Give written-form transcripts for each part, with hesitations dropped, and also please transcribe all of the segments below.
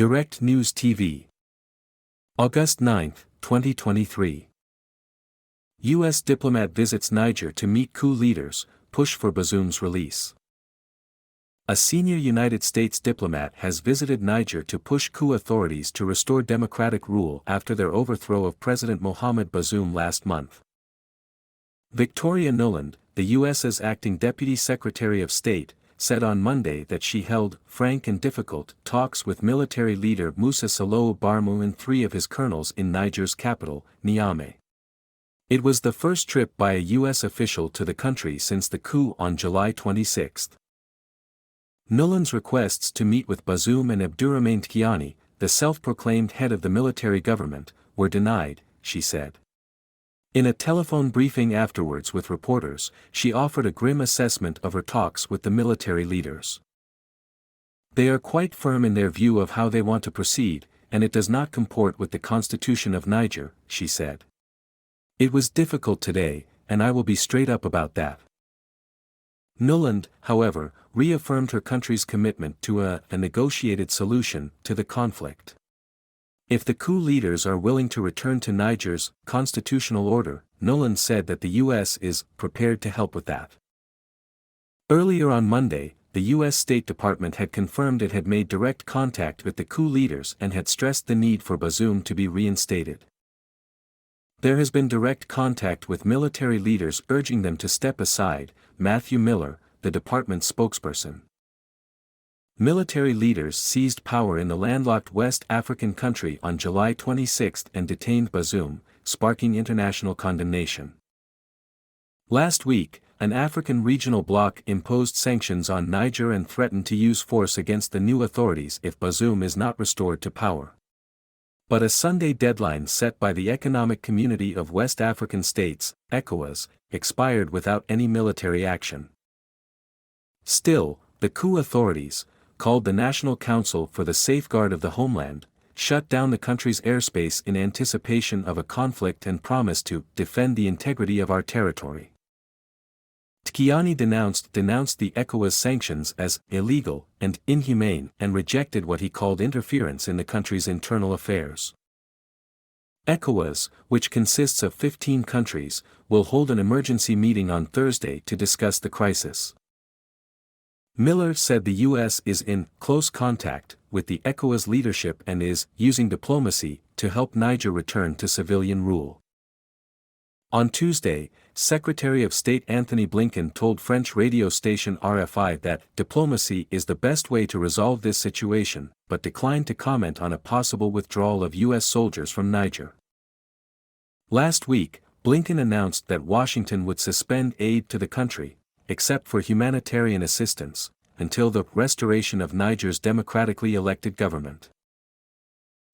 Direct News TV. August 9, 2023. U.S. diplomat visits Niger to meet coup leaders, push for Bazoum's release. A senior United States diplomat has visited Niger to push coup authorities to restore democratic rule after their overthrow of President Mohamed Bazoum last month. Victoria Nuland, the U.S.'s acting Deputy Secretary of State, said on Monday that she held frank and difficult talks with military leader Moussa Salou Barmou and three of his colonels in Niger's capital, Niamey. It was the first trip by a U.S. official to the country since the coup on July 26. Nuland's requests to meet with Bazoum and Abdourahmane Tiani, the self-proclaimed head of the military government, were denied, she said. In a telephone briefing afterwards with reporters, she offered a grim assessment of her talks with the military leaders. They are quite firm in their view of how they want to proceed, and it does not comport with the constitution of Niger, she said. It was difficult today, and I will be straight up about that. Nuland, however, reaffirmed her country's commitment to a negotiated solution to the conflict. If the coup leaders are willing to return to Niger's constitutional order, Nuland said that the U.S. is prepared to help with that. Earlier on Monday, the U.S. State Department had confirmed it had made direct contact with the coup leaders and had stressed the need for Bazoum to be reinstated. There has been direct contact with military leaders urging them to step aside, Matthew Miller, the department's spokesperson. Military leaders seized power in the landlocked West African country on July 26 and detained Bazoum, sparking international condemnation. Last week, an African regional bloc imposed sanctions on Niger and threatened to use force against the new authorities if Bazoum is not restored to power. But a Sunday deadline set by the Economic Community of West African States, ECOWAS, expired without any military action. Still, the coup authorities, called the National Council for the Safeguard of the Homeland, shut down the country's airspace in anticipation of a conflict and promised to defend the integrity of our territory. Tiani denounced the ECOWAS sanctions as illegal and inhumane and rejected what he called interference in the country's internal affairs. ECOWAS, which consists of 15 countries, will hold an emergency meeting on Thursday to discuss the crisis. Miller said the U.S. is in close contact with the ECOWAS leadership and is using diplomacy to help Niger return to civilian rule. On Tuesday, Secretary of State Anthony Blinken told French radio station RFI that diplomacy is the best way to resolve this situation, but declined to comment on a possible withdrawal of U.S. soldiers from Niger. Last week, Blinken announced that Washington would suspend aid to the country, except for humanitarian assistance, until the restoration of Niger's democratically elected government.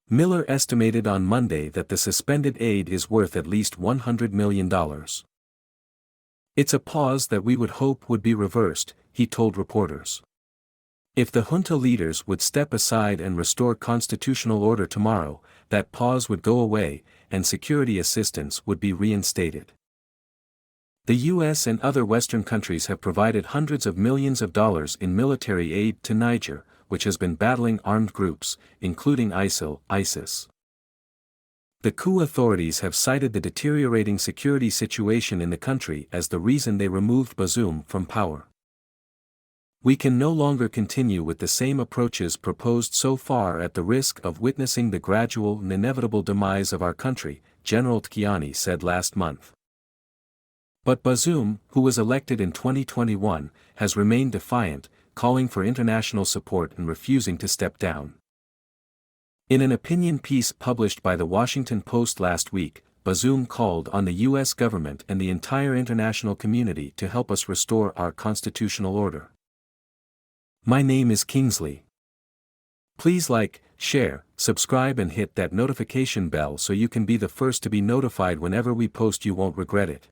Miller estimated on Monday that the suspended aid is worth at least $100 million. It's a pause that we would hope would be reversed, he told reporters. If the junta leaders would step aside and restore constitutional order tomorrow, that pause would go away, and security assistance would be reinstated. The U.S. and other Western countries have provided hundreds of millions of dollars in military aid to Niger, which has been battling armed groups, including ISIS. The coup authorities have cited the deteriorating security situation in the country as the reason they removed Bazoum from power. We can no longer continue with the same approaches proposed so far at the risk of witnessing the gradual and inevitable demise of our country, General Tiani said last month. But Bazoum, who was elected in 2021, has remained defiant, calling for international support and refusing to step down. In an opinion piece published by The Washington Post last week, Bazoum called on the U.S. government and the entire international community to help us restore our constitutional order. My name is Kingsley. Please like, share, subscribe and hit that notification bell so you can be the first to be notified whenever we post. You won't regret it.